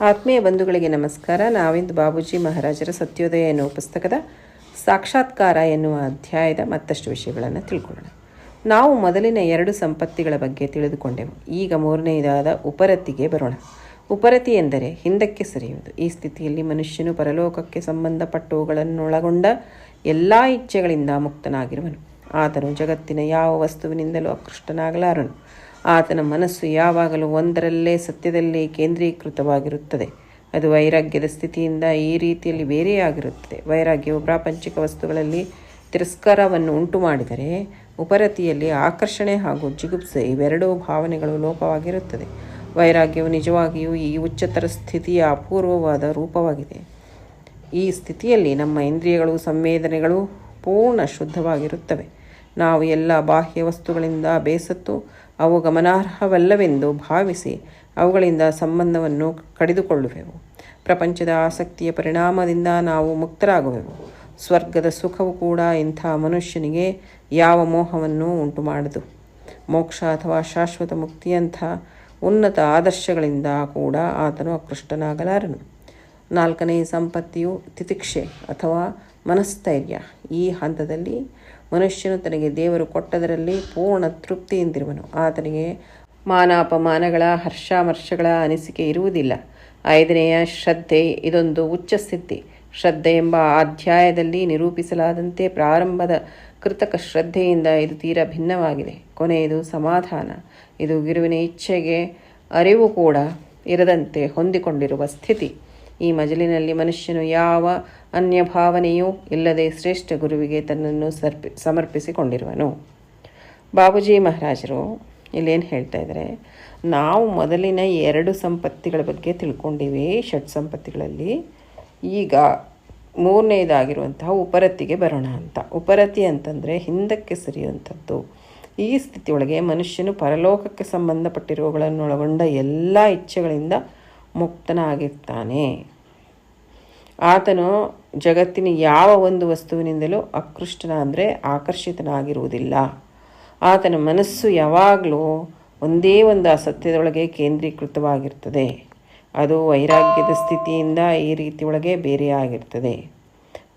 ಆತ್ಮೀಯ ಬಂಧುಗಳಿಗೆ ನಮಸ್ಕಾರ. ನಾವಿಂದು ಬಾಬೂಜಿ ಮಹಾರಾಜರ ಸತ್ಯೋದಯ ಎನ್ನುವ ಪುಸ್ತಕದ ಸಾಕ್ಷಾತ್ಕಾರ ಎನ್ನುವ ಅಧ್ಯಾಯದ ಮತ್ತಷ್ಟು ವಿಷಯಗಳನ್ನು ತಿಳ್ಕೊಳ್ಳೋಣ. ನಾವು ಮೊದಲಿನ 2 ಸಂಪತ್ತಿಗಳ ಬಗ್ಗೆ ತಿಳಿದುಕೊಂಡೆವು. ಈಗ 3ನೇದಾದ ಉಪರತಿಗೆ ಬರೋಣ. ಉಪರತಿ ಎಂದರೆ ಹಿಂದಕ್ಕೆ ಸರಿಯುವುದು. ಈ ಸ್ಥಿತಿಯಲ್ಲಿ ಮನುಷ್ಯನು ಪರಲೋಕಕ್ಕೆ ಸಂಬಂಧಪಟ್ಟವುಗಳನ್ನೊಳಗೊಂಡ ಎಲ್ಲ ಇಚ್ಛೆಗಳಿಂದ ಮುಕ್ತನಾಗಿರುವನು. ಆತನು ಜಗತ್ತಿನ ಯಾವ ವಸ್ತುವಿನಿಂದಲೂ ಆಕೃಷ್ಟನಾಗಲಾರನು. ಆತನ ಮನಸ್ಸು ಯಾವಾಗಲೂ ಒಂದರಲ್ಲೇ ಸತ್ಯದಲ್ಲೇ ಕೇಂದ್ರೀಕೃತವಾಗಿರುತ್ತದೆ. ಅದು ವೈರಾಗ್ಯದ ಸ್ಥಿತಿಯಿಂದ ಈ ರೀತಿಯಲ್ಲಿ ಬೇರೆಯಾಗಿರುತ್ತದೆ. ವೈರಾಗ್ಯವು ಪ್ರಾಪಂಚಿಕ ವಸ್ತುಗಳಲ್ಲಿ ತಿರಸ್ಕಾರವನ್ನು ಉಂಟು ಮಾಡಿದರೆ, ಉಪರತಿಯಲ್ಲಿ ಆಕರ್ಷಣೆ ಹಾಗೂ ಜಿಗುಪ್ಸೆ ಇವೆರಡೂ ಭಾವನೆಗಳು ಲೋಪವಾಗಿರುತ್ತದೆ. ವೈರಾಗ್ಯವು ನಿಜವಾಗಿಯೂ ಈ ಉಚ್ಚತರ ಸ್ಥಿತಿಯ ಅಪೂರ್ವವಾದ ರೂಪವಾಗಿದೆ. ಈ ಸ್ಥಿತಿಯಲ್ಲಿ ನಮ್ಮ ಇಂದ್ರಿಯಗಳು, ಸಂವೇದನೆಗಳು ಪೂರ್ಣ ಶುದ್ಧವಾಗಿರುತ್ತವೆ. ನಾವು ಎಲ್ಲ ಬಾಹ್ಯ ವಸ್ತುಗಳಿಂದ ಬೇಸತ್ತು ಅವು ಗಮನಾರ್ಹವಲ್ಲವೆಂದು ಭಾವಿಸಿ ಅವುಗಳಿಂದ ಸಂಬಂಧವನ್ನು ಕಡಿದುಕೊಳ್ಳುವೆವು. ಪ್ರಪಂಚದ ಆಸಕ್ತಿಯ ಪರಿಣಾಮದಿಂದ ನಾವು ಮುಕ್ತರಾಗುವೆವು. ಸ್ವರ್ಗದ ಸುಖವು ಕೂಡ ಇಂಥ ಮನುಷ್ಯನಿಗೆ ಯಾವ ಮೋಹವನ್ನು ಉಂಟು ಮಾಡದು. ಮೋಕ್ಷ ಅಥವಾ ಶಾಶ್ವತ ಮುಕ್ತಿಯಂಥ ಉನ್ನತ ಆದರ್ಶಗಳಿಂದ ಕೂಡ ಆತನು ಆಕೃಷ್ಟನಾಗಲಾರನು. 4ನೇ ಸಂಪತ್ತಿಯು ತಿತಿಕ್ಷೆ ಅಥವಾ ಮನಸ್ಥೈರ್ಯ. ಈ ಹಂತದಲ್ಲಿ ಮನುಷ್ಯನು ತನಗೆ ದೇವರು ಕೊಟ್ಟದರಲ್ಲಿ ಪೂರ್ಣ ತೃಪ್ತಿಯಿಂದಿರುವನು. ಆತನಿಗೆ ಮಾನಾಪಮಾನಗಳ, ಹರ್ಷಾಮರ್ಷಗಳ ಅನಿಸಿಕೆ ಇರುವುದಿಲ್ಲ. 5ನೇಯ ಶ್ರದ್ಧೆ. ಇದೊಂದು ಉಚ್ಚ ಸ್ಥಿತಿ. ಶ್ರದ್ಧೆ ಎಂಬ ಅಧ್ಯಾಯದಲ್ಲಿ ನಿರೂಪಿಸಲಾದಂತೆ ಪ್ರಾರಂಭದ ಕೃತಕ ಶ್ರದ್ಧೆಯಿಂದ ಇದು ತೀರಾ ಭಿನ್ನವಾಗಿದೆ. ಕೊನೆಯದು ಸಮಾಧಾನ. ಇದು ಗುರುವಿನ ಇಚ್ಛೆಗೆ ಅರಿವು ಕೂಡ ಇರದಂತೆ ಹೊಂದಿಕೊಂಡಿರುವ ಸ್ಥಿತಿ. ಈ ಮಜಲಿನಲ್ಲಿ ಮನುಷ್ಯನು ಯಾವ ಅನ್ಯ ಭಾವನೆಯೂ ಇಲ್ಲದೆ ಶ್ರೇಷ್ಠ ಗುರುವಿಗೆ ತನ್ನನ್ನು ಸಮರ್ಪಿಸಿಕೊಂಡಿರುವನು. ಬಾಬೂಜಿ ಮಹಾರಾಜರು ಇಲ್ಲೇನು ಹೇಳ್ತಾ ಇದ್ದಾರೆ, ನಾವು ಮೊದಲಿನ 2 ಸಂಪತ್ತಿಗಳ ಬಗ್ಗೆ ತಿಳ್ಕೊಂಡಿವಿ, ಷಟ್ ಸಂಪತ್ತಿಗಳಲ್ಲಿ. ಈಗ 3ನೇದಾಗಿರುವಂತಹ ಉಪರತಿಗೆ ಬರೋಣ ಅಂತ. ಉಪರತಿ ಅಂತಂದರೆ ಹಿಂದಕ್ಕೆ ಸರಿಯುವಂಥದ್ದು. ಈ ಸ್ಥಿತಿಯೊಳಗೆ ಮನುಷ್ಯನು ಪರಲೋಕಕ್ಕೆ ಸಂಬಂಧಪಟ್ಟಿರುವವುಗಳನ್ನೊಳಗೊಂಡ ಎಲ್ಲ ಇಚ್ಛೆಗಳಿಂದ ಮುಕ್ತನಾಗಿರ್ತಾನೆ. ಆತನು ಜಗತ್ತಿನ ಯಾವ ಒಂದು ವಸ್ತುವಿನಿಂದಲೂ ಆಕರ್ಷಿತನಾಗಿರುವುದಿಲ್ಲ. ಆತನ ಮನಸ್ಸು ಯಾವಾಗಲೂ ಒಂದೇ ಒಂದು ಅಸತ್ಯದೊಳಗೆ ಕೇಂದ್ರೀಕೃತವಾಗಿರ್ತದೆ. ಅದು ವೈರಾಗ್ಯದ ಸ್ಥಿತಿಯಿಂದ ಈ ರೀತಿಯೊಳಗೆ ಬೇರೆಯಾಗಿರ್ತದೆ.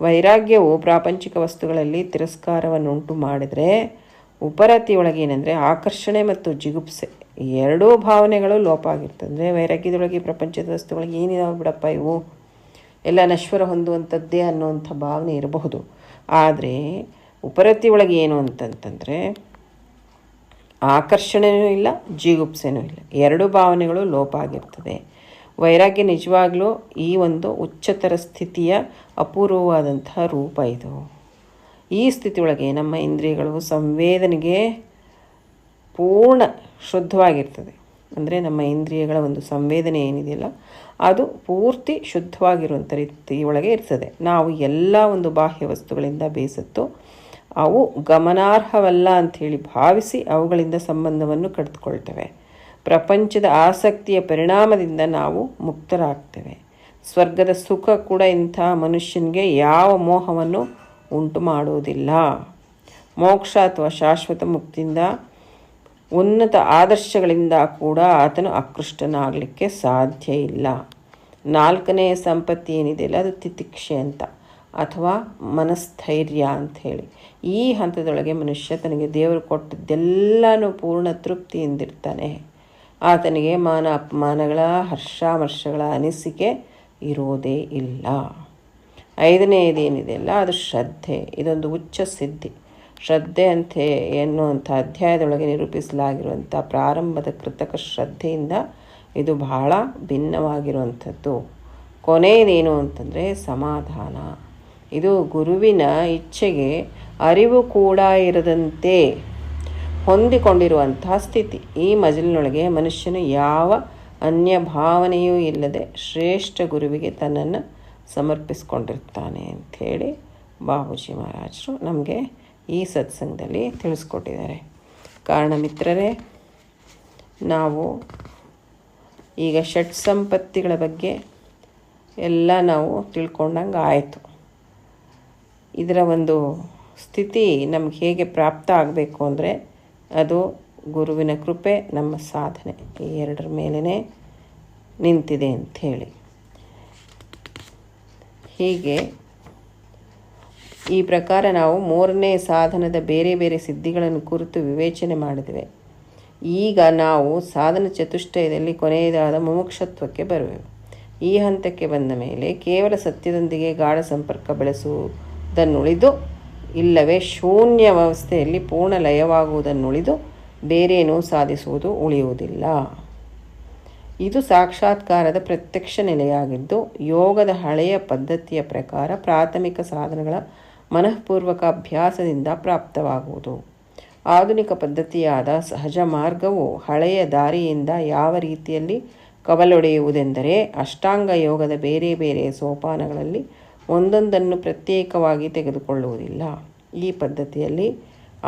ವೈರಾಗ್ಯವು ಪ್ರಾಪಂಚಿಕ ವಸ್ತುಗಳಲ್ಲಿ ತಿರಸ್ಕಾರವನ್ನುಂಟು ಮಾಡಿದರೆ, ಉಪರತಿಯೊಳಗೆ ಏನಂದರೆ ಆಕರ್ಷಣೆ ಮತ್ತು ಜಿಗುಪ್ಸೆ ಎರಡೂ ಭಾವನೆಗಳು ಲೋಪ ಆಗಿರ್ತದೆ. ಅಂದರೆ ವೈರಾಗ್ಯದೊಳಗೆ ಪ್ರಪಂಚದ ವಸ್ತುಗಳಿಗೆ ಏನಿದಾವೆ ಬಿಡಪ್ಪ, ಇವು ಎಲ್ಲ ನಶ್ವರ ಹೊಂದುವಂಥದ್ದೇ ಅನ್ನುವಂಥ ಭಾವನೆ ಇರಬಹುದು. ಆದರೆ ಉಪರತಿ ಒಳಗೆ ಏನು ಅಂತಂತಂದರೆ ಆಕರ್ಷಣೆಯೂ ಇಲ್ಲ, ಜಿಗುಪ್ಸೆನೂ ಇಲ್ಲ, ಎರಡೂ ಭಾವನೆಗಳು ಲೋಪ ಆಗಿರ್ತದೆ. ವೈರಾಗ್ಯ ನಿಜವಾಗ್ಲೂ ಈ ಒಂದು ಉಚ್ಚತರ ಸ್ಥಿತಿಯ ಅಪೂರ್ವವಾದಂತಹ ರೂಪ ಇದು. ಈ ಸ್ಥಿತಿಯೊಳಗೆ ನಮ್ಮ ಇಂದ್ರಿಯಗಳು ಸಂವೇದನೆಗೆ ಪೂರ್ಣ ಶುದ್ಧವಾಗಿರ್ತದೆ. ಅಂದರೆ ನಮ್ಮ ಇಂದ್ರಿಯಗಳ ಒಂದು ಸಂವೇದನೆ ಏನಿದೆಯಲ್ಲ, ಅದು ಪೂರ್ತಿ ಶುದ್ಧವಾಗಿರುವಂಥ ರೀತಿಯೊಳಗೆ ಇರ್ತದೆ. ನಾವು ಎಲ್ಲ ಒಂದು ಬಾಹ್ಯ ವಸ್ತುಗಳಿಂದ ಬೇಸತ್ತು ಅವು ಗಮನಾರ್ಹವಲ್ಲ ಅಂಥೇಳಿ ಭಾವಿಸಿ ಅವುಗಳಿಂದ ಸಂಬಂಧವನ್ನು ಕಡಿದುಕೊಳ್ತೇವೆ. ಪ್ರಪಂಚದ ಆಸಕ್ತಿಯ ಪರಿಣಾಮದಿಂದ ನಾವು ಮುಕ್ತರಾಗ್ತೇವೆ. ಸ್ವರ್ಗದ ಸುಖ ಕೂಡ ಇಂಥ ಮನುಷ್ಯನಿಗೆ ಯಾವ ಮೋಹವನ್ನು ಉಂಟು ಮಾಡುವುದಿಲ್ಲ. ಮೋಕ್ಷ ಅಥವಾ ಶಾಶ್ವತ ಮುಕ್ತಿಯಿಂದ, ಉನ್ನತ ಆದರ್ಶಗಳಿಂದ ಕೂಡ ಆತನು ಆಕೃಷ್ಟನಾಗಲಿಕ್ಕೆ ಸಾಧ್ಯ ಇಲ್ಲ. 4ನೇ ಸಂಪತ್ತಿ ಏನಿದೆಯಲ್ಲ, ಅದು ತಿತಿಕ್ಷೆ ಅಂತ ಅಥವಾ ಮನಸ್ಥೈರ್ಯ ಅಂಥೇಳಿ. ಈ ಹಂತದೊಳಗೆ ಮನುಷ್ಯ ತನಗೆ ದೇವರು ಕೊಟ್ಟದ್ದೆಲ್ಲನೂ ಪೂರ್ಣ ತೃಪ್ತಿಯಿಂದಿರ್ತಾನೆ. ಆತನಿಗೆ ಮಾನ ಅಪಮಾನಗಳ, ಹರ್ಷಾಮರ್ಷಗಳ ಅನಿಸಿಕೆ ಇರೋದೇ ಇಲ್ಲ. 5ನೇದೇನಿದೆಯಲ್ಲ, ಅದು ಶ್ರದ್ಧೆ. ಇದೊಂದು ಉಚ್ಚ ಸಿದ್ಧಿ. ಶ್ರದ್ಧೆ ಎನ್ನುವಂಥ ಅಧ್ಯಾಯದೊಳಗೆ ನಿರೂಪಿಸಲಾಗಿರುವಂಥ ಪ್ರಾರಂಭದ ಕೃತಕ ಶ್ರದ್ಧೆಯಿಂದ ಇದು ಬಹಳ ಭಿನ್ನವಾಗಿರುವಂಥದ್ದು. ಕೊನೆಯದೇನು ಅಂತಂದರೆ ಸಮಾಧಾನ. ಇದು ಗುರುವಿನ ಇಚ್ಛೆಗೆ ಅರಿವು ಕೂಡ ಇರದಂತೆ ಹೊಂದಿಕೊಂಡಿರುವಂತಹ ಸ್ಥಿತಿ. ಈ ಮಜಲಿನೊಳಗೆ ಮನುಷ್ಯನು ಯಾವ ಅನ್ಯ ಭಾವನೆಯೂ ಇಲ್ಲದೆ ಶ್ರೇಷ್ಠ ಗುರುವಿಗೆ ತನ್ನನ್ನು ಸಮರ್ಪಿಸ್ಕೊಂಡಿರ್ತಾನೆ ಅಂಥೇಳಿ ಬಾಬೂಜಿ ಮಹಾರಾಜರು ನಮಗೆ ಈ ಸತ್ಸಂಗದಲ್ಲಿ ತಿಳಿಸ್ಕೊಟ್ಟಿದ್ದಾರೆ. ಕಾರಣ ಮಿತ್ರರೇ, ನಾವು ಈಗ ಷಟ್ ಸಂಪತ್ತಿಗಳ ಬಗ್ಗೆ ಎಲ್ಲ ನಾವು ತಿಳ್ಕೊಂಡಂಗೆ ಆಯಿತು. ಇದರ ಒಂದು ಸ್ಥಿತಿ ನಮ್ಗೆ ಹೇಗೆ ಪ್ರಾಪ್ತ ಆಗಬೇಕು ಅಂದರೆ, ಅದು ಗುರುವಿನ ಕೃಪೆ, ನಮ್ಮ ಸಾಧನೆ, ಈ 2 ಮೇಲೇ ನಿಂತಿದೆ ಅಂಥೇಳಿ. ಹೀಗೆ ಈ ಪ್ರಕಾರ ನಾವು ಮೂರನೇ ಸಾಧನದ ಬೇರೆ ಬೇರೆ ಸಿದ್ಧಿಗಳನ್ನು ಕುರಿತು ವಿವೇಚನೆ ಮಾಡಿದ್ದೇವೆ. ಈಗ ನಾವು ಸಾಧನ ಚತುಷ್ಟಯದಲ್ಲಿ ಕೊನೆಯದಾದ ಮುಮುಕ್ಷತ್ವಕ್ಕೆ ಬರುವೆವು. ಈ ಹಂತಕ್ಕೆ ಬಂದ ಮೇಲೆ ಕೇವಲ ಸತ್ಯದೊಂದಿಗೆ ಗಾಢ ಸಂಪರ್ಕ ಬೆಳೆಸುವುದನ್ನುಳಿದು ಇಲ್ಲವೇ ಶೂನ್ಯ ವ್ಯವಸ್ಥೆಯಲ್ಲಿ ಪೂರ್ಣ ಲಯವಾಗುವುದನ್ನುಳಿದು ಬೇರೇನೂ ಸಾಧಿಸುವುದು ಉಳಿಯುವುದಿಲ್ಲ. ಇದು ಸಾಕ್ಷಾತ್ಕಾರದ ಪ್ರತ್ಯಕ್ಷ ನೆಲೆಯಾಗಿದ್ದು ಯೋಗದ ಹಳೆಯ ಪದ್ಧತಿಯ ಪ್ರಕಾರ ಪ್ರಾಥಮಿಕ ಸಾಧನಗಳ ಮನಃಪೂರ್ವಕ ಅಭ್ಯಾಸದಿಂದ ಪ್ರಾಪ್ತವಾಗುವುದು. ಆಧುನಿಕ ಪದ್ಧತಿಯಾದ ಸಹಜ ಮಾರ್ಗವು ಹಳೆಯ ದಾರಿಯಿಂದ ಯಾವ ರೀತಿಯಲ್ಲಿ ಕವಲೊಡೆಯುವುದೆಂದರೆ ಅಷ್ಟಾಂಗ ಯೋಗದ ಬೇರೆ ಬೇರೆ ಸೋಪಾನಗಳಲ್ಲಿ ಒಂದೊಂದನ್ನು ಪ್ರತ್ಯೇಕವಾಗಿ ತೆಗೆದುಕೊಳ್ಳುವುದಿಲ್ಲ. ಈ ಪದ್ಧತಿಯಲ್ಲಿ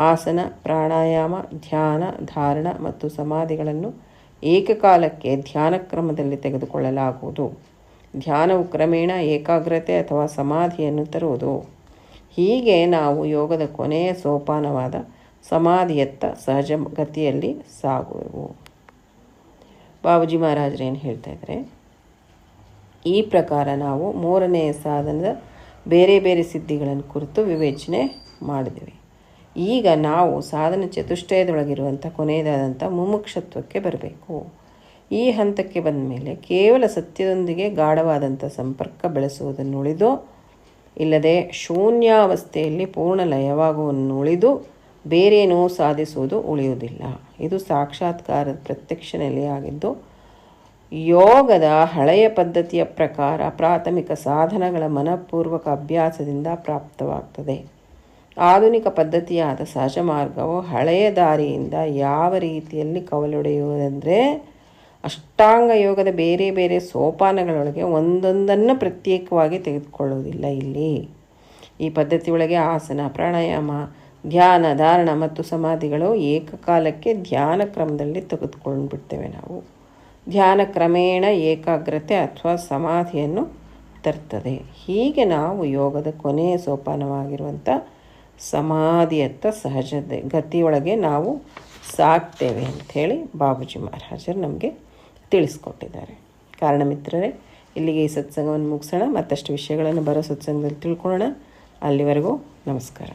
ಆಸನ, ಪ್ರಾಣಾಯಾಮ, ಧ್ಯಾನ, ಧಾರಣ ಮತ್ತು ಸಮಾಧಿಗಳನ್ನು ಏಕಕಾಲಕ್ಕೆ ಧ್ಯಾನ ಕ್ರಮದಲ್ಲಿ ತೆಗೆದುಕೊಳ್ಳಲಾಗುವುದು. ಧ್ಯಾನವು ಕ್ರಮೇಣ ಏಕಾಗ್ರತೆ ಅಥವಾ ಸಮಾಧಿಯನ್ನು ತರುವುದು. ಹೀಗೆ ನಾವು ಯೋಗದ ಕೊನೆಯ ಸೋಪಾನವಾದ ಸಮಾಧಿಯತ್ತ ಸಹಜ ಗತಿಯಲ್ಲಿ ಸಾಗುವೆವು. ಬಾಬೂಜಿ ಮಹಾರಾಜರು ಏನು ಹೇಳ್ತಾ ಇದ್ದಾರೆ, ಈ ಪ್ರಕಾರ ನಾವು ಮೂರನೆಯ ಸಾಧನದ ಬೇರೆ ಬೇರೆ ಸಿದ್ಧಿಗಳನ್ನು ಕುರಿತು ವಿವೇಚನೆ ಮಾಡಿದ್ದೇವೆ. ಈಗ ನಾವು ಸಾಧನ ಚತುಷ್ಟಯದೊಳಗಿರುವಂಥ ಕೊನೆಯದಾದಂಥ ಮುಮುಕ್ಷತ್ವಕ್ಕೆ ಬರಬೇಕು. ಈ ಹಂತಕ್ಕೆ ಬಂದ ಮೇಲೆ ಕೇವಲ ಸತ್ಯದೊಂದಿಗೆ ಗಾಢವಾದಂಥ ಸಂಪರ್ಕ ಬೆಳೆಸುವುದನ್ನುಳಿದು ಇಲ್ಲದೆ ಶೂನ್ಯಾವಸ್ಥೆಯಲ್ಲಿ ಪೂರ್ಣ ಲಯವಾಗುವುದನ್ನುಳಿದು ಬೇರೇನೂ ಸಾಧಿಸುವುದು ಉಳಿಯುವುದಿಲ್ಲ. ಇದು ಸಾಕ್ಷಾತ್ಕಾರದ ಪ್ರತ್ಯಕ್ಷ ನೆಲೆಯಾಗಿದ್ದು ಯೋಗದ ಹಳೆಯ ಪದ್ಧತಿಯ ಪ್ರಕಾರ ಪ್ರಾಥಮಿಕ ಸಾಧನಗಳ ಮನಃಪೂರ್ವಕ ಅಭ್ಯಾಸದಿಂದ ಪ್ರಾಪ್ತವಾಗ್ತದೆ. ಆಧುನಿಕ ಪದ್ಧತಿಯಾದ ಸಹಜ ಮಾರ್ಗವು ಹಳೆಯ ದಾರಿಯಿಂದ ಯಾವ ರೀತಿಯಲ್ಲಿ ಕವಲೊಡೆಯುವುದೆಂದರೆ ಅಷ್ಟಾಂಗ ಯೋಗದ ಬೇರೆ ಬೇರೆ ಸೋಪಾನಗಳೊಳಗೆ ಒಂದೊಂದನ್ನು ಪ್ರತ್ಯೇಕವಾಗಿ ತೆಗೆದುಕೊಳ್ಳುವುದಿಲ್ಲ. ಇಲ್ಲಿ ಈ ಪದ್ಧತಿಯೊಳಗೆ ಆಸನ, ಪ್ರಾಣಾಯಾಮ, ಧ್ಯಾನ, ಧಾರಣ ಮತ್ತು ಸಮಾಧಿಗಳು ಏಕಕಾಲಕ್ಕೆ ಧ್ಯಾನ ಕ್ರಮದಲ್ಲಿ ತೆಗೆದುಕೊಂಡು ಬಿಡ್ತೇವೆ ನಾವು. ಧ್ಯಾನ ಕ್ರಮೇಣ ಏಕಾಗ್ರತೆ ಅಥವಾ ಸಮಾಧಿಯನ್ನು ತರ್ತದೆ. ಹೀಗೆ ನಾವು ಯೋಗದ ಕೊನೆಯ ಸೋಪಾನವಾಗಿರುವಂಥ ಸಮಾಧಿಯತ್ತ ಸಹಜ ಗತಿಯೊಳಗೆ ನಾವು ಸಾಕ್ತೇವೆ ಅಂಥೇಳಿ ಬಾಬೂಜಿ ಮಹಾರಾಜರು ನಮಗೆ ತಿಳಿಸ್ಕೊಟ್ಟಿದ್ದಾರೆ. ಕಾರಣ ಮಿತ್ರರೇ, ಇಲ್ಲಿಗೆ ಈ ಸತ್ಸಂಗವನ್ನು ಮುಗಿಸೋಣ. ಮತ್ತಷ್ಟು ವಿಷಯಗಳನ್ನು ಬರೋ ಸತ್ಸಂಗದಲ್ಲಿ ತಿಳ್ಕೊಳ್ಳೋಣ. ಅಲ್ಲಿವರೆಗೂ ನಮಸ್ಕಾರ.